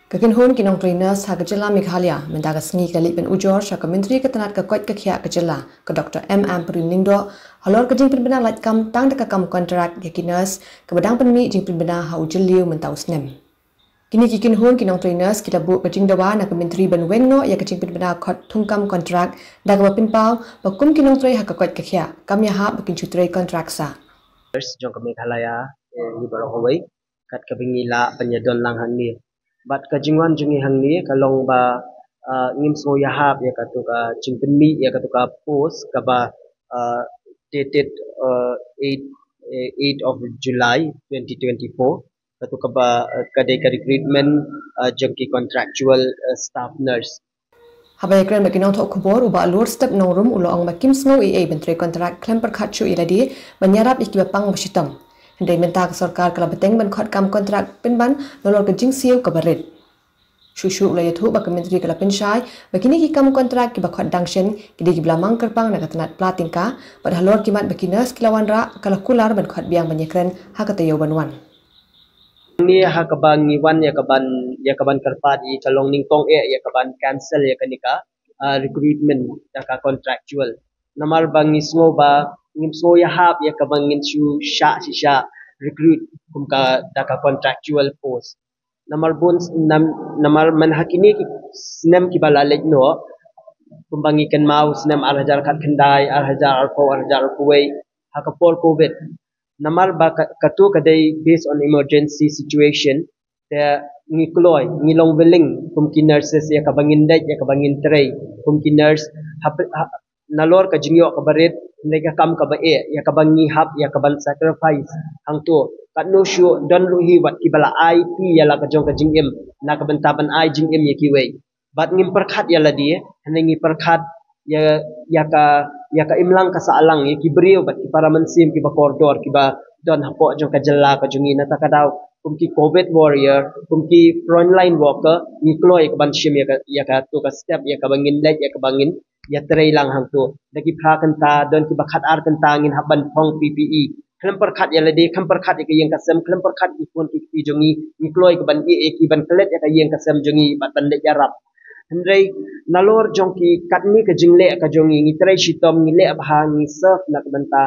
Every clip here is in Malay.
Kakinhon kinong trainers ha kajala Meghalaya mendaga sengi kali pen ujor sya ka menteri ketenat ka koit kakhia kajala ke Dr. M.M. Periningdo halor kajing penbena light kam tang deka kam kontrak yakiners ke bedang penmi jing penbena ha ujeliu mentau snem. Kini kikinhon kinong trainers kita bu kajing dawa na ke menteri ben wenno ya kajing penbena khot thungkam kontrak daga bapin pau bakum kinong trai ha ka koit kakhia kam ya ha bakin chutrai kontrak sa. Jong ke Meghalaya ni barokawai kat kabingila penyedon lang hangni bat kajingwan jungi hangni kalong ba ngim so yahap ya katuka jingpenmi ya katuka post kaba dated 8 of July 2024 katuka ba kadai ka recruitment jongki contractual staff nurse. Habai kren bakinong thok khubor uba lor step nongrum ulo ang bakim sngo bentre kontrak klem perkhachu iladi banyarap ikiba pang basitam. Hendai mentak sarkar kala beteng ban khot kam kontrak pinban nolor ke jingsiu ka barit. Shushu ulai thu bak menteri kala penshai bakini ki kam kontrak ki bakhot dangshen kidi ki blamang kerpang na katanat platingka padhalor kimat bakinas kilawan ra kala kular ban khot biang banyekren hakatayo banwan. Ni hakabang ngiwan ya kaban kerpat i kalong ningkong ya kaban cancel ya kanika recruitment daka contractual namar bang ngismo ba ngimso ya hap ya kabang nginsu sha recruit kumka daka contractual post namar bon namar man hakini ki sinem ki balalek no kumbangi ken mau sinem arhajar khat kendai arhajar kuwei hakapol covid namar ba katu kadai based on emergency situation the ngikloy ngilong beling kumki nurses ya kabangin dai ya kabangin tray kumki nurse nalor ka jingyo ka barit nega kam ka ba ya kabangi hap ya kaban sacrifice hangto katno shu don luhi wat kibala IP ya la ka jong ka jingim na ka bentaban ai jingim ya kiwei bat ngim perkhat ya ladi hanengi perkhat ya ka imlang ka saalang ya kibriyo bat ki para mensim ki ba koridor ki ba don hapo jong ka jella ka jungi na takadaw kumki covid warrior kumki frontline worker ngikloy ka ban shim ya ka to ka step ya ka bangin lek ya ka bangin ya terai lang hang tu dagi phra kanta don ki bakhat ar kanta ngin haban thong PPE klem perkhat ya ladi kham perkhat ya yang kasem klem perkhat ki pun ki jongi ngikloy ka ban ki ban klet ya ka yang kasem jongi bat ban lek yarap hendrai nalor jongki katni ka jingle ka jongi ngitrai shitom ngile abha ngi serve nak banta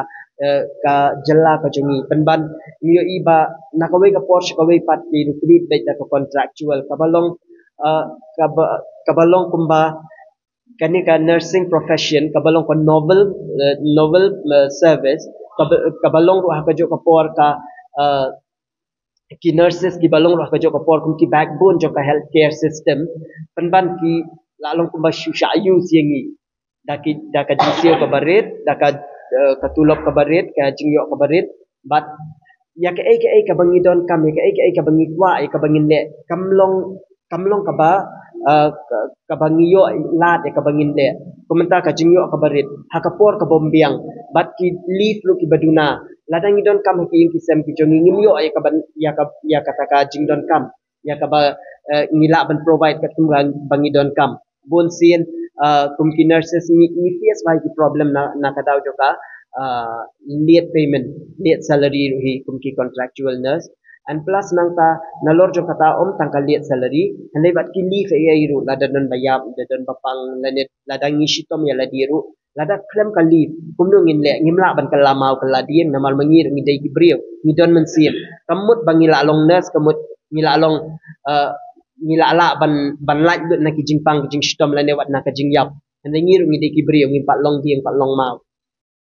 ka jella ka jongi penban ngiyo iba nakawai ka Porsche kawai pat ki recruit dai ka contractual kabalong kumba kani ka nursing profession kabalong ko novel service kabalong ro ka jo ka por ka ki nurses ki balong ro ka jo ka por kum ki backbone jo ka healthcare system penban ki lalong kumba shusha ayu siengi daka jisio ka barit daka katulop ka barit ka jingyo ka barit but ya ka ai ka bangidon kam ya ka ai ka bangi kwa ai ka bangin le kamlong ka ba kabangiyo lat ya kabangin le komenta ka jingyo ka barit hakapor ka bombiang bat ki leaf lu ki baduna ladang idon kam ki yung kisem ki jongi ngimyo ay kaban ya kata ka jingdon kam ya ka ba ngila ban provide ka tumgang bangidon kam bonsin kumki nurses ni face by the problem na kadaw jo ka late payment late salary hi kumki contractual nurse and plus nangta nalor jo kata tangka late salary handai bat ki leave ai ru ladan bayab ladan bapang ladang ngishitom ya ladiru lada klem ka leave kumno ngin ngimla ban kalamau kaladien namal mangir ngidai gibriu ngidon mensiem kamut bangila long nurse kamut ngila long ngila ala ban laj na ki jingpang jing shitom lane wat na ka jingyap handai ngiru ngidai gibriu ngimpat long mau